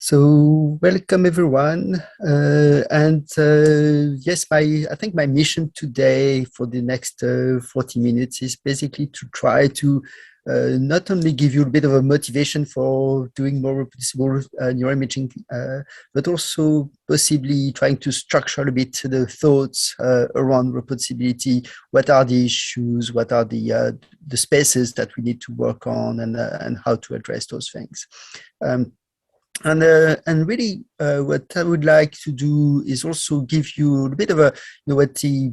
So welcome everyone, yes, I think my mission today for the next 40 minutes is basically to try to not only give you a bit of a motivation for doing more reproducible neuroimaging, but also possibly trying to structure a bit the thoughts around reproducibility. What are the issues? What are the spaces that we need to work on, and how to address those things. And really, what I would like to do is also give you a bit of a, what the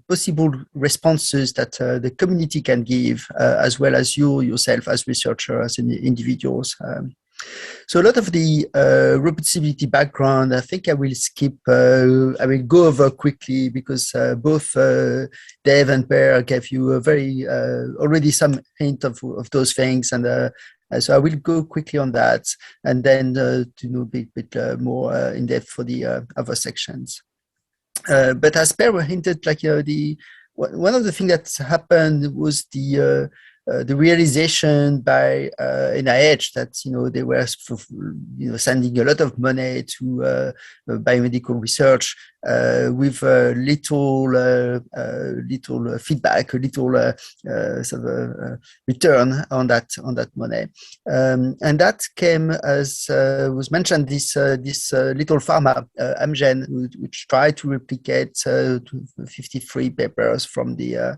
possible responses that the community can give, as well as you yourself as researchers and individuals. So a lot of the reproducibility background, I think I will skip. I will go over quickly because both Dave and Per gave you a very already some hint of those things, and so I will go quickly on that, and then to know a bit more in depth for the other sections. But as Per hinted, like the one of the things that happened was the realization by NIH that they were sending a lot of money to biomedical research with little feedback, a little sort of return on that money, and that came as was mentioned this little pharma Amgen, which tried to replicate 53 papers from the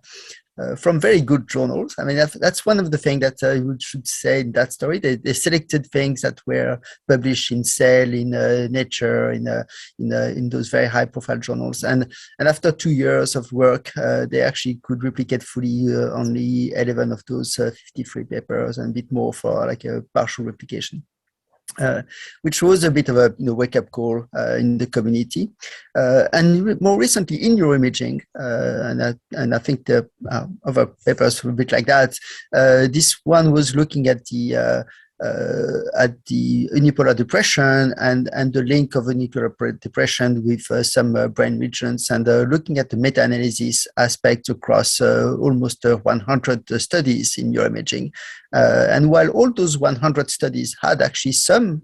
from very good journals. I mean, that's one of the things that I should say in that story. They selected things that were published in Cell, in Nature, in those very high-profile journals. And after 2 years of work, they actually could replicate fully only 11 of those 53 papers, and a bit more for like a partial replication. Which was a bit of a wake-up call in the community, and more recently in neuroimaging, and I think the other papers were a bit like that. This one was looking at the unipolar depression and the link of unipolar depression with some brain regions, and looking at the meta-analysis aspect across almost 100 studies in neuroimaging. And while all those 100 studies had actually some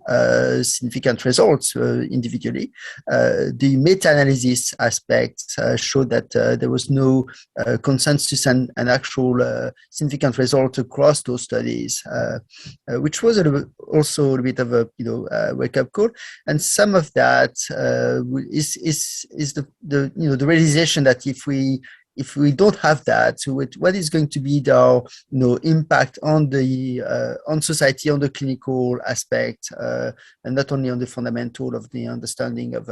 significant results individually, the meta-analysis aspect showed that there was no consensus and actual significant results across those studies, which was also a bit of a wake-up call. And some of that is the realization that if we don't have that, so what is going to be the impact on the on society, on the clinical aspect, and not only on the fundamental of the understanding of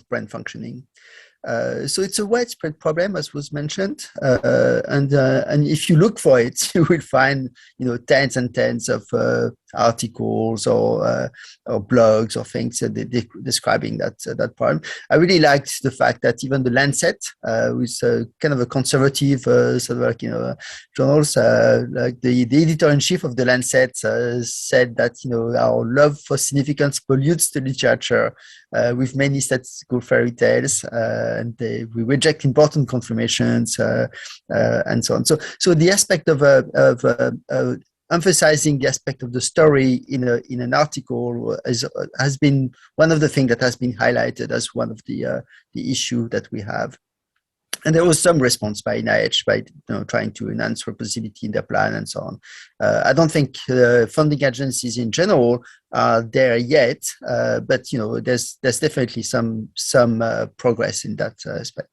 brain functioning. So it's a widespread problem, as was mentioned, and if you look for it, you will find tens and tens of articles or blogs or things describing that problem. I really liked the fact that even the Lancet, with kind of a conservative sort of like journals, like the editor-in-chief of the Lancet said that our love for significance pollutes the literature with many statistical fairy tales, and we reject important confirmations and so on. So the aspect of emphasizing the aspect of the story in an article has been one of the things that has been highlighted as one of the issue that we have. And there was some response by NIH by trying to enhance reproducibility in their plan and so on. I don't think funding agencies in general are there yet, but there's definitely some progress in that aspect.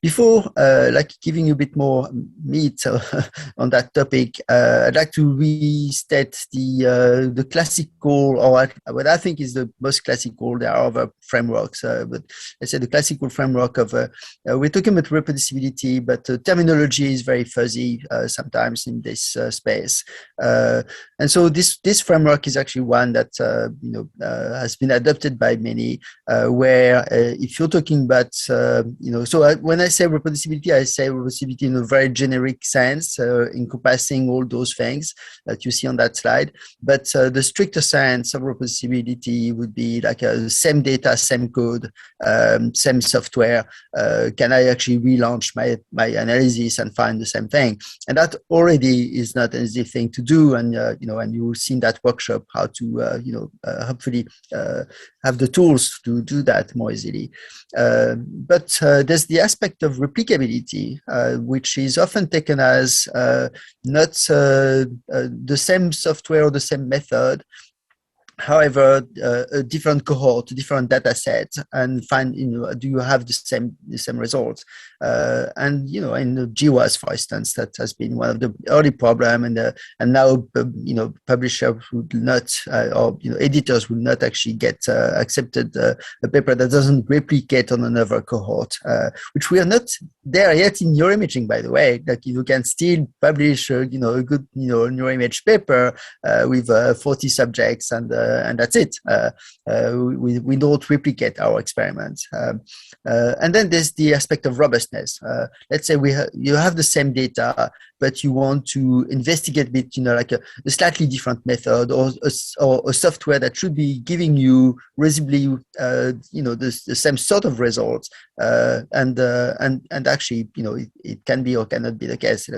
Before like giving you a bit more meat on that topic, I'd like to restate the classical, or what I think is the most classical. There are other frameworks, but let's say the classical framework of we're talking about reproducibility, but terminology is very fuzzy sometimes in this space. And so this framework is actually one that has been adopted by many, where if you're talking about so when I say reproducibility, I say reproducibility in a very generic sense, encompassing all those things that you see on that slide. But the stricter sense of reproducibility would be like a same data, same code, same software. Can I actually relaunch my analysis and find the same thing? And that already is not an easy thing to do. And and you will see in that workshop how to hopefully have the tools to do that more easily. But there's the aspect of replicability, which is often taken as not the same software or the same method, however, a different cohort, a different data set, and find, do you have the same results? And in the GWAS, for instance, that has been one of the early problem, and now publishers would not, or editors would not actually get accepted a paper that doesn't replicate on another cohort, which we are not there yet in neuroimaging, by the way. Like you can still publish a good neuroimage paper with 40 subjects and that's it. We don't replicate our experiments. And then there's the aspect of robustness. Let's say you have the same data, but you want to investigate a bit, like a slightly different method or a software that should be giving you reasonably, the same sort of results. And actually, it can be or cannot be the case.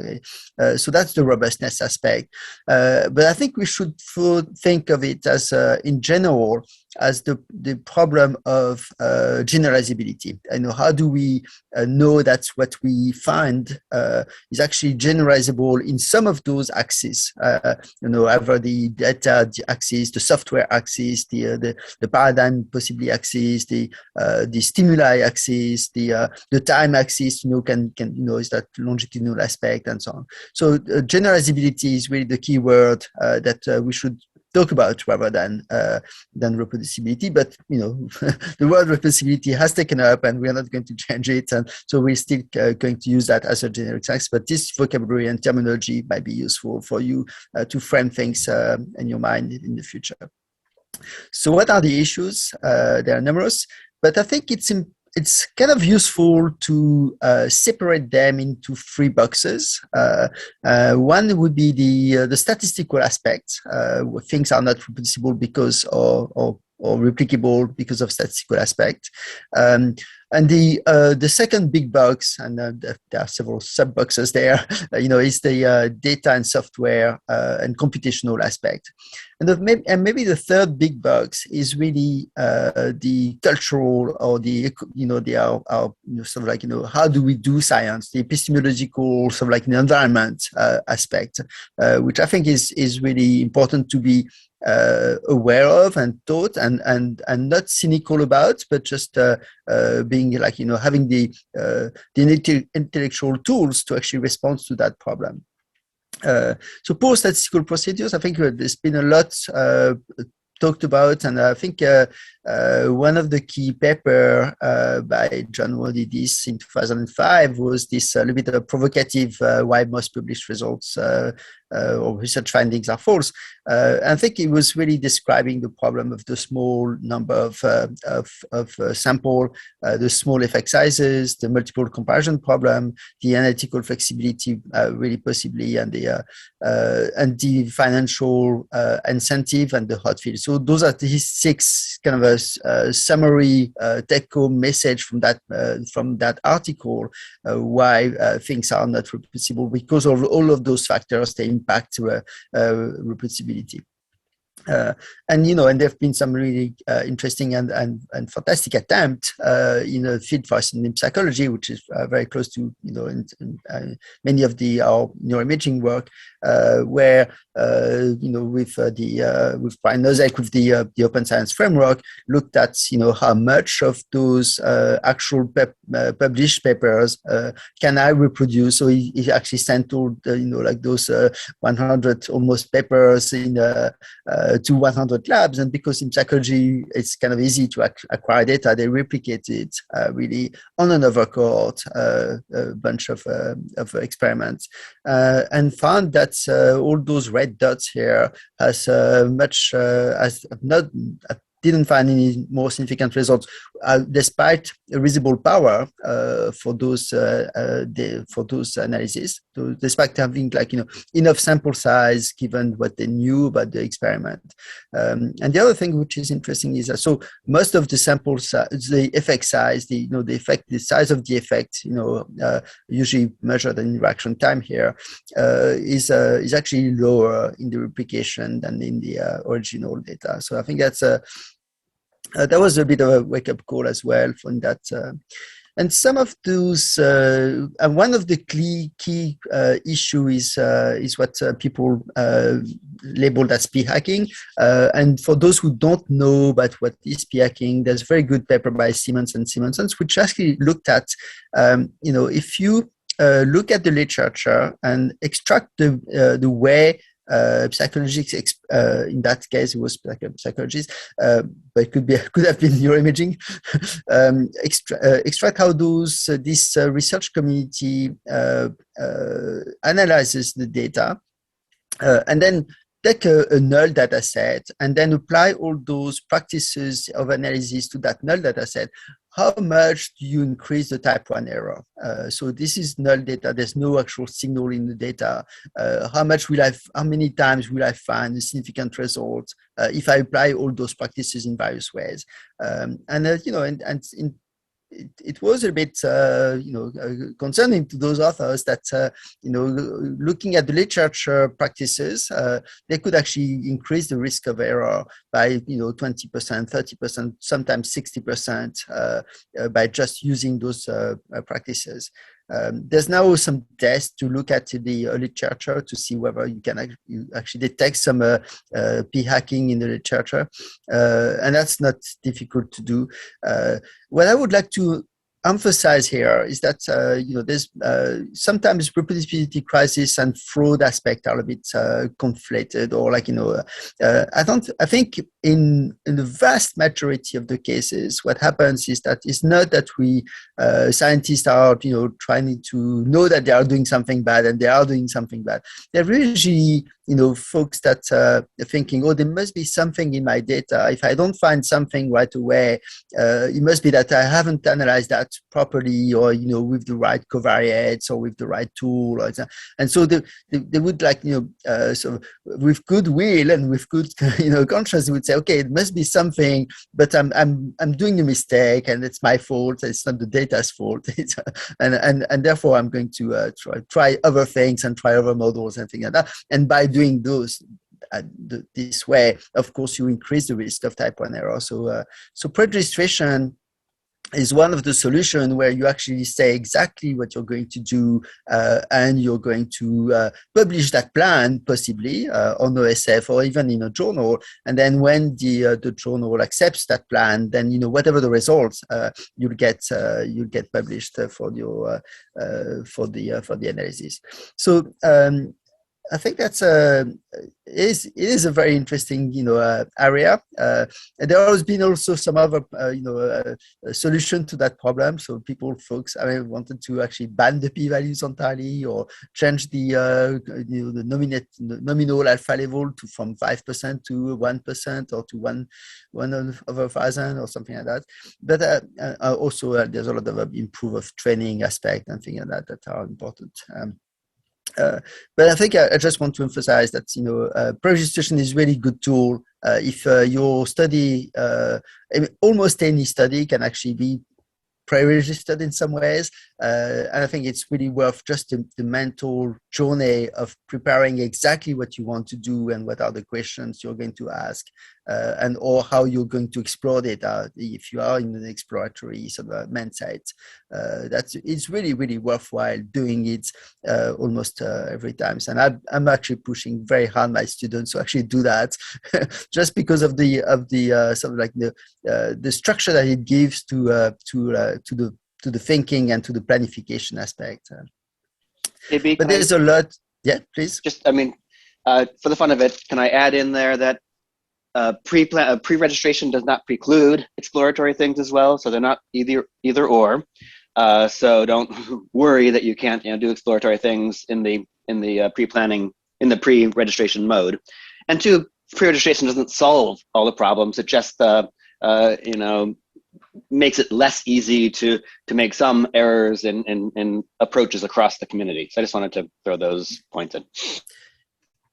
So that's the robustness aspect. But I think we should think of it as, in general, as the problem of generalizability. How do we know that what we find is actually generalizable in some of those axes? Either the data axis, the software axis, the paradigm possibly axis, the stimuli axis, the time axis. Is that longitudinal aspect and so on. So generalizability is really the key word that we should talk about rather than reproducibility. But the word reproducibility has taken up, and we are not going to change it, and so we're still going to use that as a generic text. But this vocabulary and terminology might be useful for you to frame things in your mind in the future. So what are the issues? There are numerous, but I think it's kind of useful to separate them into three boxes. One would be the statistical aspect, where things are not reproducible because or replicable because of statistical aspect. And the second big box, and there are several sub boxes there, is the data and software and computational aspect. And maybe the third big box is really the cultural or how do we do science, the epistemological sort of like the environment aspect, which I think is really important to be aware of and taught and not cynical about, but just being having the intellectual tools to actually respond to that problem. So poor statistical procedures, I think there's been a lot talked about, and I think one of the key paper by John Wodidis in 2005 was this little bit of provocative why most published results or research findings are false. I think it was really describing the problem of the small number of sample, the small effect sizes, the multiple comparison problem, the analytical flexibility, really possibly, and the financial incentive and the hot field. So those are the 6 kind of a summary take-home message from that article, why things are not reproducible, because of all of those factors, they impact reproducibility. And there have been some really interesting and fantastic attempts in a field, for instance, in psychology, which is very close to in many of our neuroimaging work, where with Brian Nosek with the Open Science Framework, looked at how much of those actual published papers can I reproduce. So he actually sampled those 100 almost papers in to 100 labs, and because in psychology it's kind of easy to acquire data, they replicate it really on another cohort, a bunch of experiments, and found that all those red dots here didn't find any more significant results, despite a reasonable power for those analyses. So despite having enough sample size given what they knew about the experiment. And the other thing which is interesting is that so most of the sample size, the effect size, the size of the effect, usually measured in reaction time here, is actually lower in the replication than in the original data. So I think that was a bit of a wake-up call as well from that. And some of those, and one of the key issue is what people labeled as p-hacking. And for those who don't know about what is p-hacking, there's a very good paper by Simmons and Simonson, which actually looked at, if you look at the literature and extract the way psychologists, in that case, it was like a psychologist, but it could have been neuroimaging. Extract how this research community analyzes the data, and then take a null data set and then apply all those practices of analysis to that null data set. How much do you increase the type 1 error? So this is null data. There's no actual signal in the data. How many times will I find a significant result if I apply all those practices in various ways? It was a bit, concerning to those authors that, looking at the literature practices, they could actually increase the risk of error by, 20%, 30%, sometimes 60% by just using those practices. There's now some tests to look at the literature to see whether you can actually detect some p-hacking in the literature, and that's not difficult to do. What I would like to emphasize here is that there's sometimes reproducibility crisis and fraud aspect are a bit conflated, or I think in the vast majority of the cases, what happens is that it's not that we scientists are trying to know that they are doing something bad and they are doing something bad. They're usually folks that are thinking, oh, there must be something in my data. If I don't find something right away, it must be that I haven't analyzed that properly, or with the right covariates or with the right tool, and so they would sort of with goodwill and with good conscience would say, okay, it must be something, but I'm doing a mistake and it's my fault. It's not the data's fault, and therefore I'm going to try other things and try other models and things like that. And by doing those this way, of course, you increase the risk of type 1 error. So pre-registration is one of the solutions where you actually say exactly what you're going to do, and you're going to publish that plan possibly on OSF or even in a journal. And then when the journal accepts that plan, then whatever the results, you'll get published for your for the analysis. So I think that's it is a very interesting area. And there has been also some other solution to that problem. So folks wanted to actually ban the p-values entirely, or change the nominal alpha level from 5% to 1%, or to 1 over 1,000 or something like that. But also there's a lot of improve of training aspect and things like that are important. But I think I just want to emphasize that pre-registration is a really good tool if your study, almost any study, can actually be pre-registered in some ways, and I think it's really worth just the mental journey of preparing exactly what you want to do and what are the questions you're going to ask, and or how you're going to explore data if you are in an exploratory sort of mindset. It's really, really worthwhile doing it almost every time. And I'm actually pushing very hard my students to actually do that, just because of the sort of like the structure that it gives to the thinking and to the planification aspect. But there's a lot. Yeah, please. Just, for the fun of it, can I add in there that pre-registration does not preclude exploratory things as well, so they're not either or. So don't worry that you can't do exploratory things in the pre-planning, in the pre-registration mode. And two, pre-registration doesn't solve all the problems. It just makes it less easy to make some errors in approaches across the community. So I just wanted to throw those points in.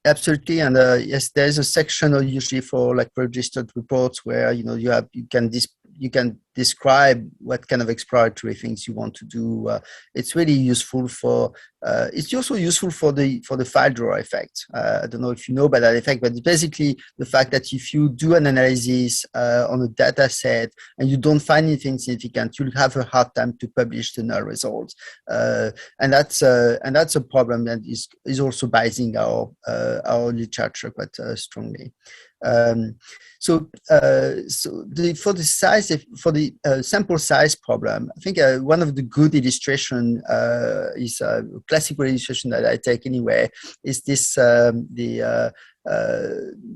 Absolutely, and yes, there's a section usually for like registered reports where you can describe what kind of exploratory things you want to do. It's really useful for. It's also useful for the file drawer effect. I don't know if you know about that effect, but it's basically the fact that if you do an analysis on a data set and you don't find anything significant, you'll have a hard time to publish the null results, and that's a problem that is also biasing our literature quite strongly. For the sample size problem, I think one of the good illustration is a classical illustration that I take anyway is this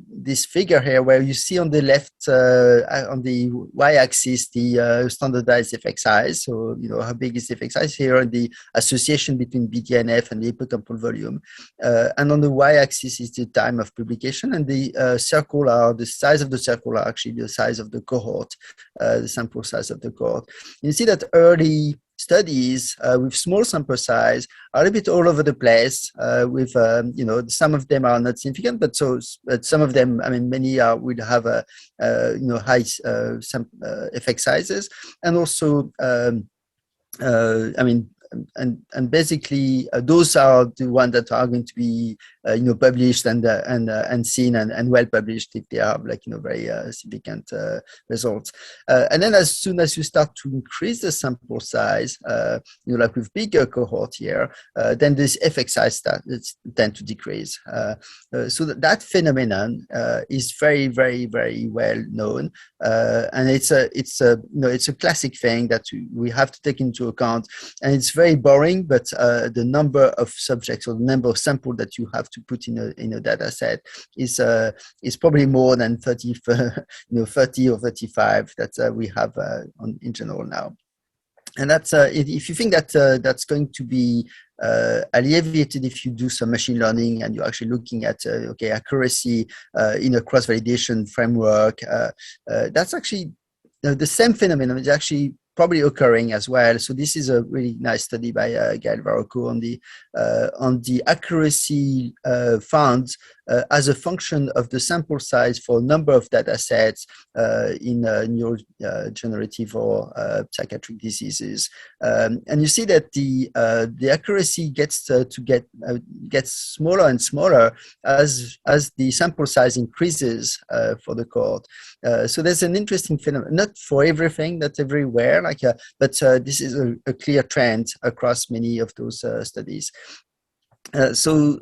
this figure here where you see on the left on the y-axis the standardized effect size. So how big is the effect size here, the association between BDNF and the hippocampal volume, and on the y-axis is the time of publication, and the size of the circle are actually the size of the cohort, the sample size of the cohort. You see that early studies with small sample size are a bit all over the place. With some of them are not significant, but some of them, I mean, many would have a high effect sizes, and also and basically those are the ones that are going to be published and seen and well published if they have very significant results. And then as soon as you start to increase the sample size, like with bigger cohort here, then this effect size tend to decrease. So that phenomenon is very, very, very well known, and it's a classic thing that we have to take into account, and it's very boring, but the number of subjects or the number of samples that you have to put in a data set is probably more than 30 or 35 that we have in general now. And that's if you think that that's going to be alleviated if you do some machine learning and you're actually looking at accuracy in a cross-validation framework, that's actually the same phenomenon is actually probably occurring as well. So this is a really nice study by Gail Varocco on the accuracy found as a function of the sample size for a number of data sets in neurodegenerative or psychiatric diseases. And you see that the accuracy gets smaller and smaller as the sample size increases for the cohort. So there's an interesting phenomenon, not for everything, not everywhere, but this is a clear trend across many of those studies. So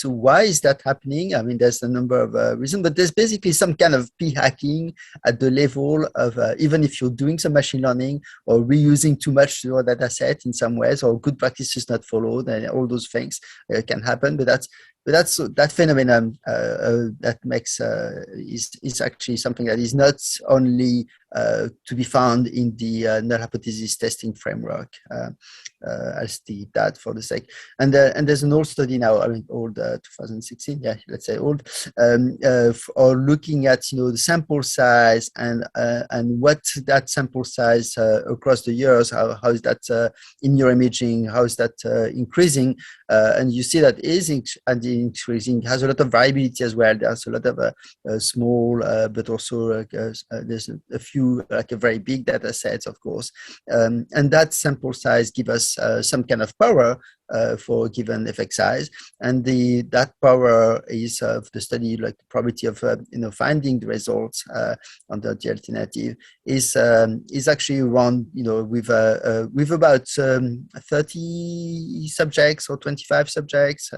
why is that happening? I mean, there's a number of reasons, but there's basically some kind of p-hacking at the level of even if you're doing some machine learning or reusing too much your data set in some ways, or good practices not followed, and all those things can happen. But that phenomenon that makes is actually something that is not only to be found in the null hypothesis testing framework. I'll state that for the sake. And there's an old study now, I mean, old 2016, yeah, let's say old, or looking at the sample size and what that sample size across the years, how is that in neuroimaging, how is that increasing, and you see that is increasing, has a lot of variability as well. There's a lot of small, but also there's a few very big data sets, of course, and that sample size gives us some kind of power for a given effect size, and that power is of the study, like the probability of finding the results under the alternative is actually around with about 30 subjects or 25 subjects.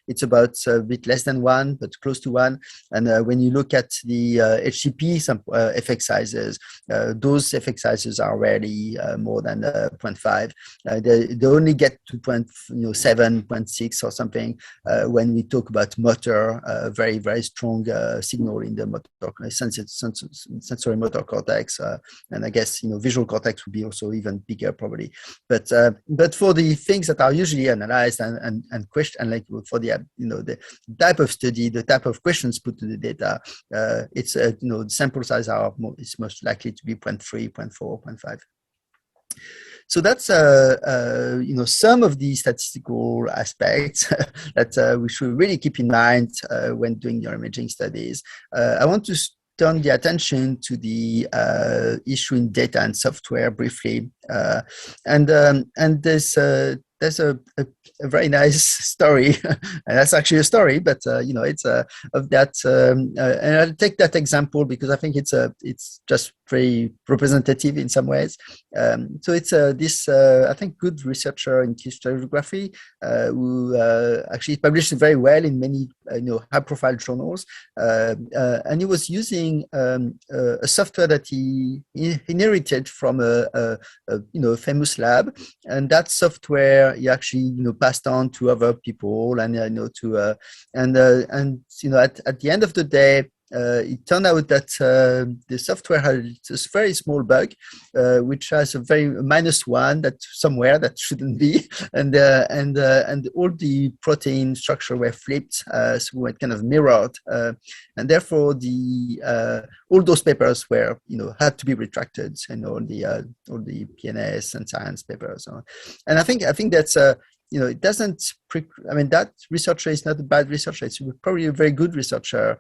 It's about a bit less than 1, but close to 1. And when you look at the HCP effect sizes, those effect sizes are rarely more than 0.5. They only get to 7, 0.6 or something when we talk about motor, very, very strong signal in the motor sensory motor cortex, and I guess visual cortex would be also even bigger probably. But for the things that are usually analyzed and questioned, and like for the the type of study, the type of questions put to the data, it's the sample size is most likely likely to be 0.3, 0.4, 0.5. So that's some of the statistical aspects that we should really keep in mind when doing neuroimaging studies. I want to turn the attention to the issue in data and software briefly, and there's a very nice story, and that's actually a story, but it's of that, and I'll take that example because I think it's just very representative in some ways. So it's this I think good researcher in crystallography who actually published very well in many high-profile journals, and he was using a software that he inherited from a famous lab, and that software he actually passed on to other people, and at the end of the day, it turned out that the software had a very small bug, which has a very -1 that somewhere that shouldn't be, and all the protein structure were flipped, so it kind of mirrored, and therefore all those papers were had to be retracted, and all the PNAS and science papers, and I think that's it doesn't. That researcher is not a bad researcher. It's probably a very good researcher.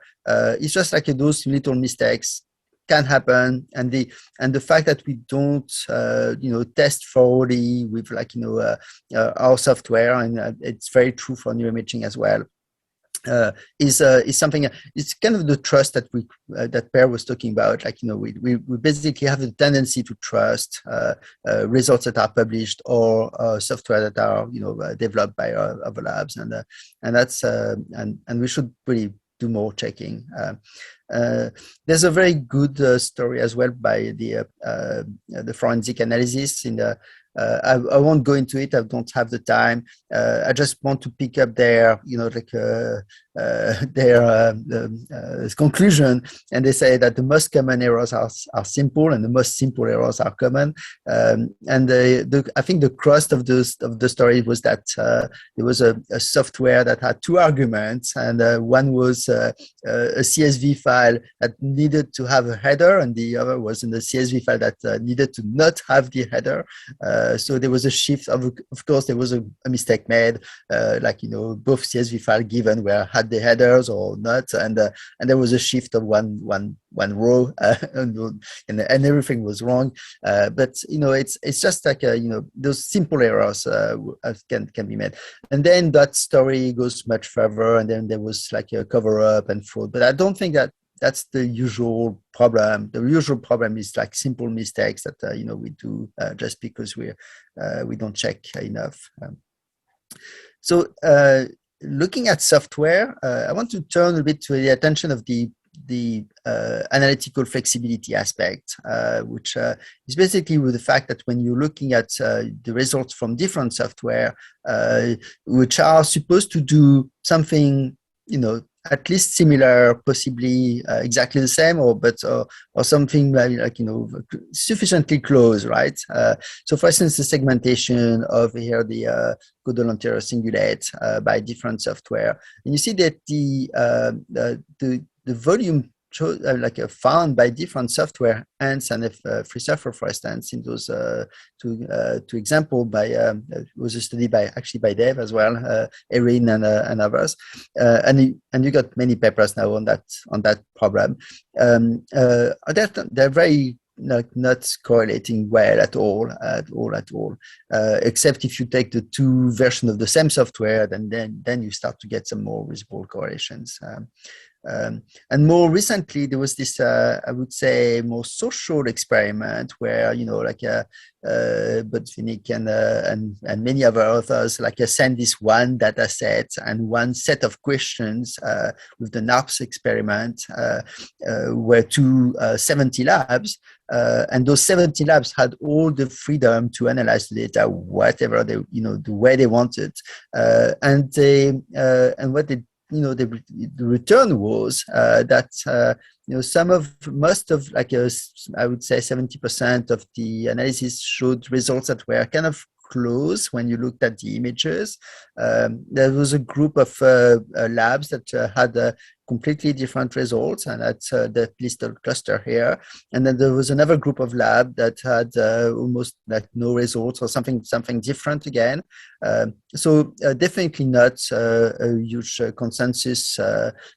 It's just like those little mistakes can happen, and the fact that we don't test thoroughly with our software, and it's very true for neuroimaging as well. Is something. It's kind of the trust that that Per was talking about. We basically have a tendency to trust results that are published or software that are developed by other labs, and that's and we should really do more checking. There's a very good story as well by the forensic analysis in the. I won't go into it. I don't have the time. I just want to pick up their conclusion, and they say that the most common errors are simple, and the most simple errors are common. And I think the crust of the story was that there was a software that had two arguments, and one was a CSV file that needed to have a header, and the other was in the CSV file that needed to not have the header. So there was a shift. Of course, there was a mistake made, both CSV file given had the headers or not, and there was a shift of one row, and everything was wrong. But it's just like those simple errors can be made. And then that story goes much further, and then there was like a cover up and fraud. But I don't think that's the usual problem. The usual problem is like simple mistakes that we do just because we don't check enough. So looking at software, I want to turn a bit to the attention of the analytical flexibility aspect, which is basically with the fact that when you're looking at the results from different software, which are supposed to do something, at least similar, possibly exactly the same, or something sufficiently close, right? So, for instance, the segmentation of here the caudal anterior cingulate by different software, and you see that the volume found by different software, ants and free surfer, for instance, in those two example by was a study by Dave as well, Erin and others, and you got many papers now on that problem. They're very not correlating well at all, except if you take the two versions of the same software, then you start to get some more visible correlations. And more recently, there was this, I would say, more social experiment where, Botvinnik and many other authors send this one data set and one set of questions with the NARPS experiment, where to 70 labs, and those 70 labs had all the freedom to analyze the data, whatever they, the way they wanted, and what they. The return was that most of I would say 70% of the analysis showed results that were kind of close when you looked at the images. There was a group of labs that had completely different results, and that's that listed cluster here. And then there was another group of lab that had almost like no results or something different again. So definitely not a huge consensus,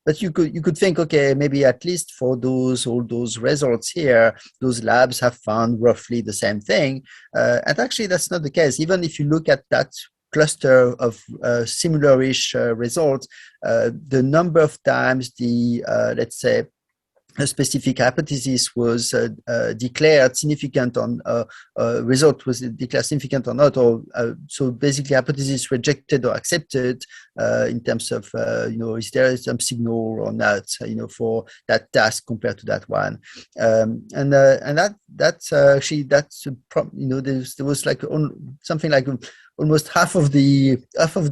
but you could think, okay, maybe at least for all those results here, those labs have found roughly the same thing. And actually, that's not the case. Even if you look at that cluster of similar-ish results, the number of times the let's say a specific hypothesis was declared significant on result was declared significant or not, or so basically hypothesis rejected or accepted in terms of is there some signal or not for that task compared to that one, and that's actually there was like something like almost half of the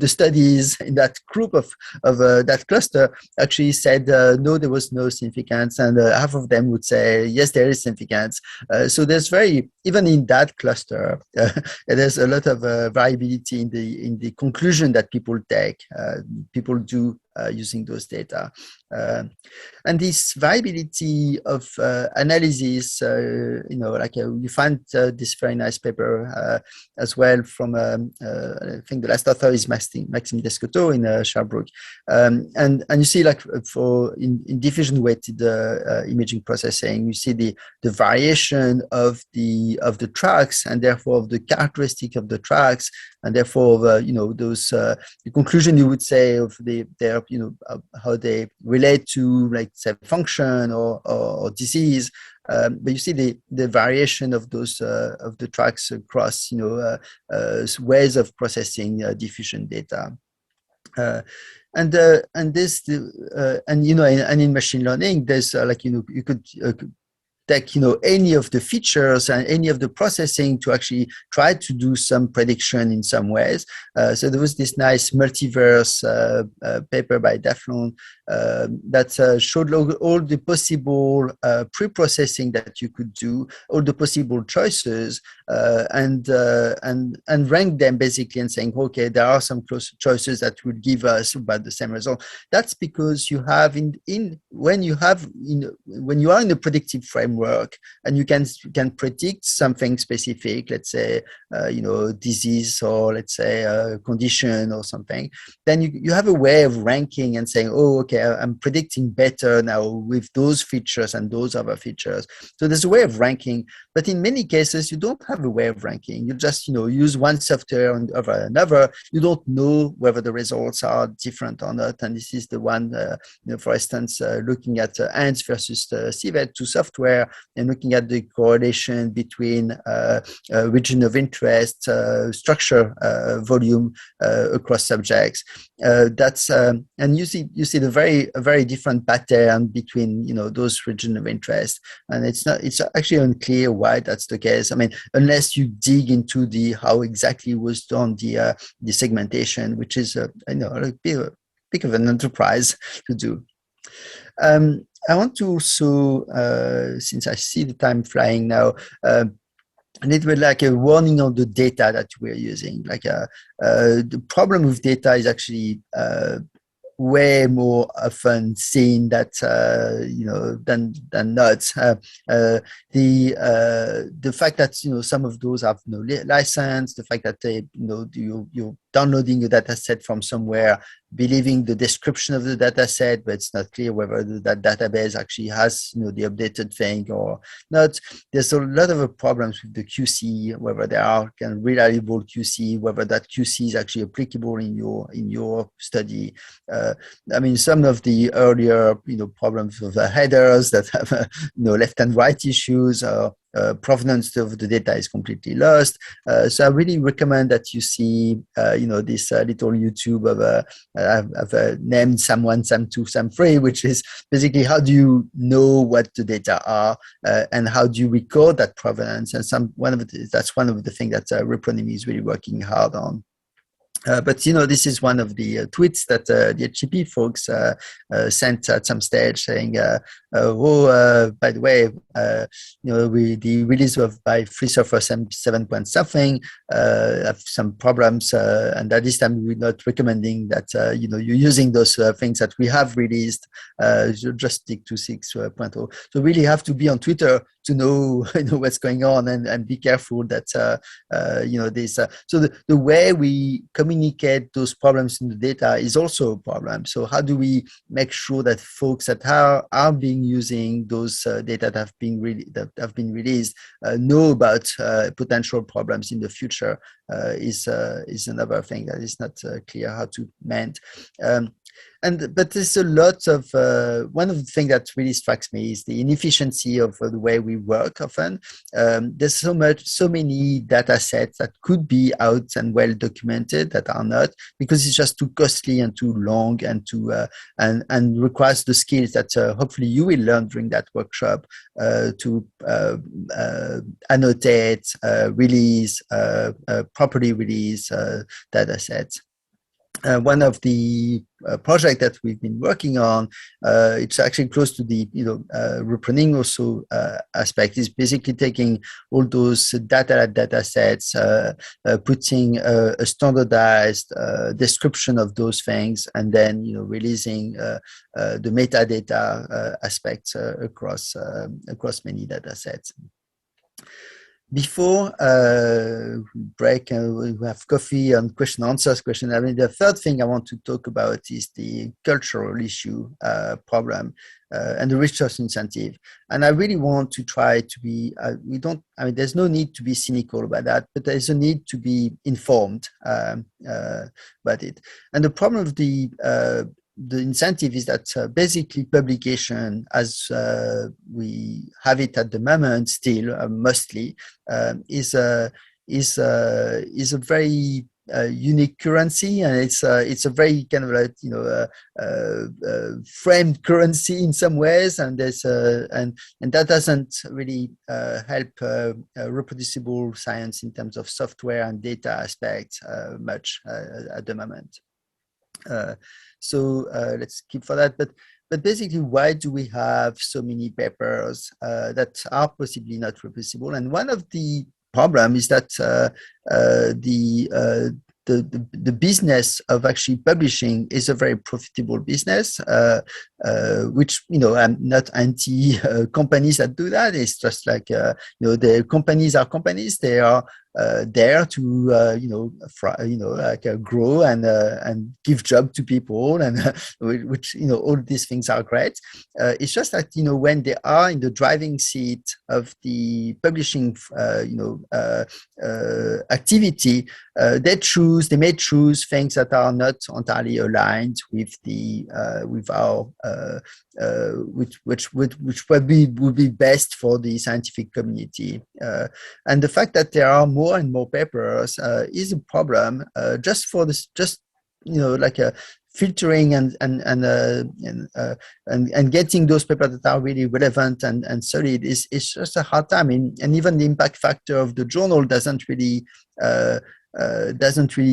studies in that group of that cluster actually said no, there was no significance, and half of them would say yes, there is significance. So there's even in that cluster, there's a lot of variability in the conclusion that people take. People do using those data. And this variability of analysis, you find this very nice paper as well from, I think the last author is Maxime Descoteaux in Sherbrooke. And you see, like in diffusion weighted imaging processing, you see the variation of the tracks, and therefore of the characteristic of the tracks, and therefore those the conclusion you would say of their how they relate to, like, say, function or disease. But you see the variation of those of the tracks across ways of processing diffusion data. And in machine learning, there's you could take any of the features and any of the processing to actually try to do some prediction in some ways. So there was this nice multiverse paper by Daflon that showed all the possible pre-processing that you could do, all the possible choices, and rank them basically, and saying, okay, there are some close choices that would give us about the same result. That's because you have when you are in a predictive framework, and you can predict something specific, let's say disease, or let's say a condition or something, then you have a way of ranking and saying, oh, okay, I'm predicting better now with those features and those other features. So there's a way of ranking, but in many cases you don't have a way of ranking. You just use one software over another. You don't know whether the results are different or not. And this is the one, for instance, looking at ANTS versus CVET, two software, and looking at the correlation between region of interest, structure, volume across subjects. That's and you see the very different pattern between those regions of interest, and it's actually unclear why that's the case. I mean, unless you dig into how exactly was done the segmentation, which is a bit of an enterprise to do. I want to also, since I see the time flying now, a little bit like a warning on the data that we're using. Like the problem with data is actually way more often seen that than not. The fact that some of those have no license, the fact that you're downloading a data set from somewhere, believing the description of the data set, but it's not clear whether that database actually has the updated thing or not. There's a lot of problems with the QC, whether there are reliable QC, whether that QC is actually applicable in your study. I mean, some of the earlier problems with the headers that have left and right issues, provenance of the data is completely lost. So I really recommend that you see this little YouTube of I've named SAM1, SAM2, SAM3, which is basically how do you know what the data are, and how do you record that provenance. And that's one of the things that Reproducibility is really working hard on. But this is one of the tweets that the HCP folks sent at some stage, saying, by the way, the release of by free software 7 point something have some problems, and at this time we're not recommending that you're using those things that we have released. Just stick to 6.0. So really have to be on Twitter to know what's going on, and be careful that this. So the way we communicate those problems in the data is also a problem. So how do we make sure that folks that are being using those data that have been released know about potential problems in the future is another thing that is not clear how to mend. But there's a lot of one of the things that really strikes me is the inefficiency of the way we work often. There's so many data sets that could be out and well documented that are not, because it's just too costly and too long and too and requires the skills that hopefully you will learn during that workshop to annotate, release, properly release data sets. One of the project that we've been working on, it's actually close to the reprenning also aspect, is basically taking all those data sets, putting a standardized description of those things, and then releasing the metadata aspects across many data sets. Before break, we have coffee and question answers. I mean, the third thing I want to talk about is the cultural issue problem and the research incentive. And I really want to try to be. There's no need to be cynical about that, but there's a need to be informed about it. And the problem of the incentive is that basically publication, as we have it at the moment, still mostly is a very unique currency, and it's a very kind of like framed currency in some ways, and there's and that doesn't really help reproducible science in terms of software and data aspects much at the moment. So let's keep for that. But basically, why do we have so many papers that are possibly not reproducible? And one of the problem is that the business of actually publishing is a very profitable business, which I'm not anti companies that do that. It's just like the companies are companies. They are there to grow and give job to people, and which all these things are great. It's just that when they are in the driving seat of the publishing activity, they may choose things that are not entirely aligned with the with our which would be best for the scientific community. And the fact that there are more and more papers is a problem. Just for this, like a filtering and getting those papers that are really relevant and solid is just a hard time. And even the impact factor of the journal doesn't really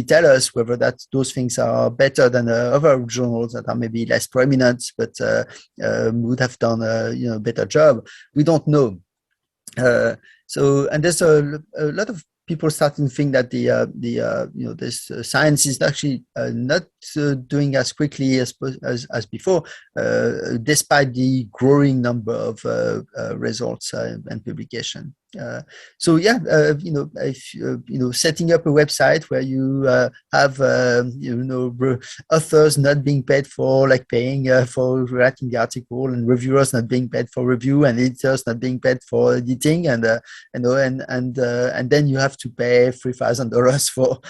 tell us whether those things are better than other journals that are maybe less prominent, but would have done a better job. We don't know. So, and there's a lot of people starting to think that this science is actually not doing as quickly as before, despite the growing number of results and publication. So yeah, setting up a website where you have authors not being paid for, like paying for writing the article, and reviewers not being paid for review, and editors not being paid for editing, and then you have to pay $3,000 for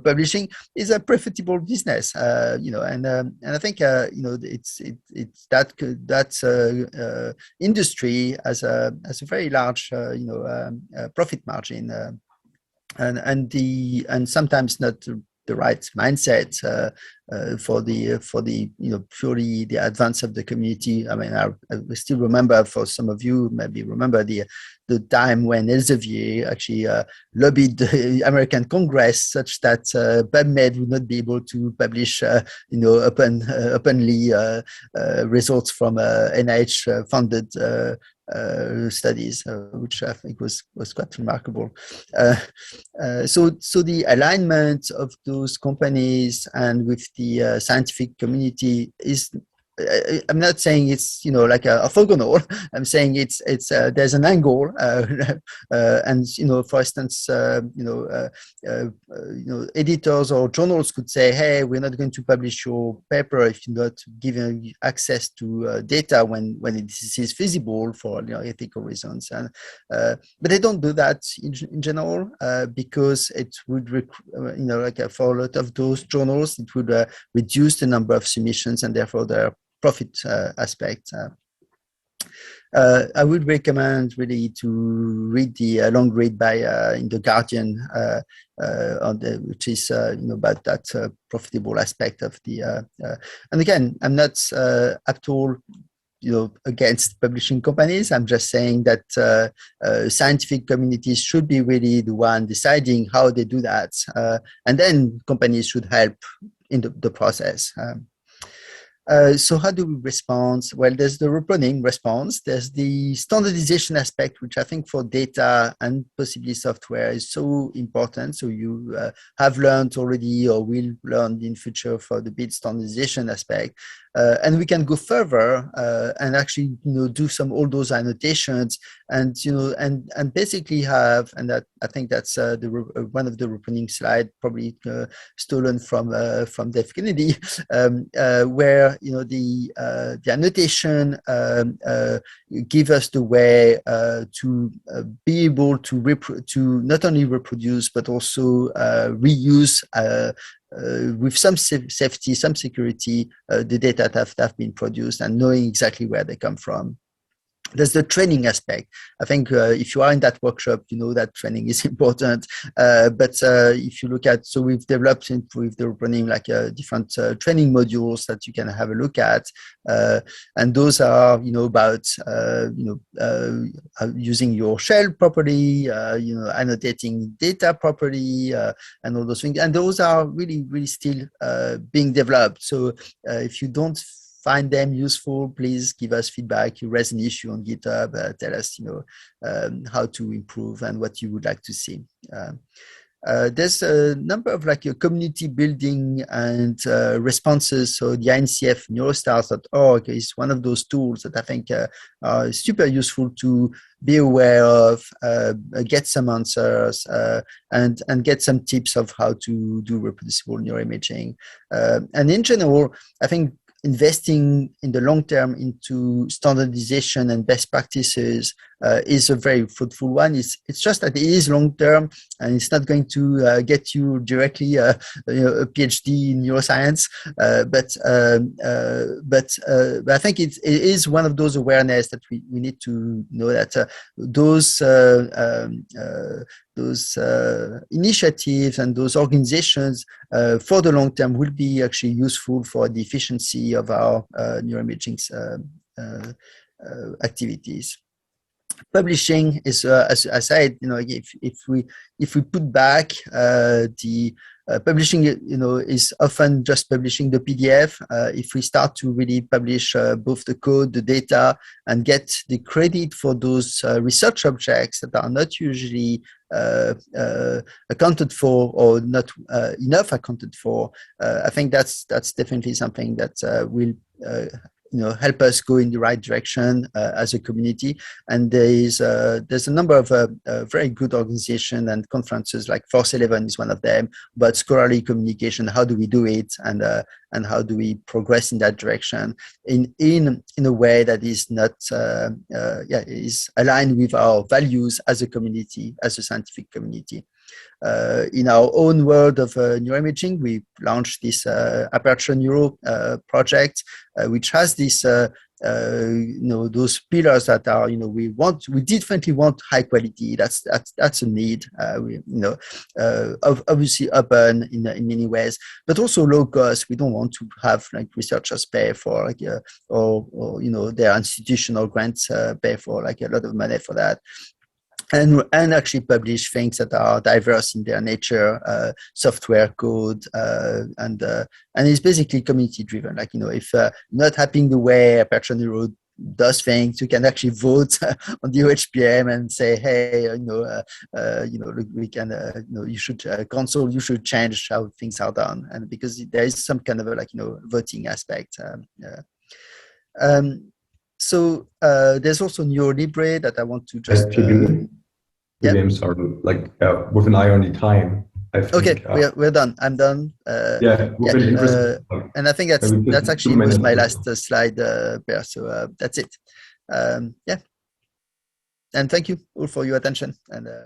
publishing, is a profitable business. And I think it's that industry has a very large profit margin, and sometimes not the right mindset for the purely the advance of the community. I mean, I still remember, for some of you maybe remember the the time when Elsevier actually lobbied the American Congress such that PubMed would not be able to publish, openly results from NIH-funded studies, which I think was quite remarkable. So the alignment of those companies and with the scientific community is. I'm not saying it's like a orthogonal. I'm saying it's there's an angle, and for instance, editors or journals could say, hey, we're not going to publish your paper if you're not giving access to data when this is feasible for ethical reasons, and but they don't do that in general because it would for a lot of those journals it would reduce the number of submissions and therefore their profit aspect. I would recommend really to read the long read by in the Guardian, which is about that profitable aspect of the. And again, I'm not at all against publishing companies. I'm just saying that scientific communities should be really the one deciding how they do that, and then companies should help in the process. So how do we respond? Well, there's the replanning response. There's the standardization aspect, which I think for data and possibly software is so important. So you have learned already or will learn in future for the bit standardization aspect. And we can go further and actually do all those annotations and and basically have, and that I think that's one of the opening slide probably stolen from Dave Kennedy, where the annotation give us the way to be able to not only reproduce but also reuse with some safety, some security, the data that have been produced and knowing exactly where they come from. There's the training aspect. I think if you are in that workshop, you know that training is important. But if you look at, so we've developed with the running like different training modules that you can have a look at, and those are about using your shell properly, annotating data properly, and all those things. And those are really still being developed. So if you don't find them useful, please give us feedback. You raise an issue on GitHub, tell us how to improve and what you would like to see. There's a number of community building and responses. So the INCF neurostars.org is one of those tools that I think are super useful to be aware of, get some answers, and get some tips of how to do reproducible neuroimaging. And in general, I think investing in the long term into standardization and best practices is a very fruitful one. It's just that it is long term and it's not going to get you directly a PhD in neuroscience. But I think it is one of those awareness that we need to know that those initiatives and those organizations for the long term will be actually useful for the efficiency of our neuroimaging activities. Publishing is, as I said, if we put back the publishing, is often just publishing the PDF. If we start to really publish both the code, the data, and get the credit for those research objects that are not usually accounted for or not enough accounted for, I think that's definitely something that will help us go in the right direction as a community. And there's a number of very good organizations and conferences, like Force 11 is one of them, but scholarly communication, how do we do it, and how do we progress in that direction in a way that is not is aligned with our values as a community, as a scientific community. In our own world of neuroimaging, we launched this Aperture Neuro project, which has this those pillars that are we definitely want high quality. That's a need. Obviously open in many ways, but also low cost. We don't want to have researchers pay for or their institutional grants pay for a lot of money for that. and actually publish things that are diverse in their nature, software code, and it's basically community driven. Like, if you're not happy the way Aperture Neuro does things, you can actually vote on the OHPM and say, hey, look, we can, you should console, you should change how things are done, and because there is some kind of voting aspect. So there's also Neurolibre that I want to just. The games are like with an eye on the time. I think, okay, we're done. I'm done. And I think that's actually was my last slide, Bear. So that's it. Yeah. And thank you all for your attention. And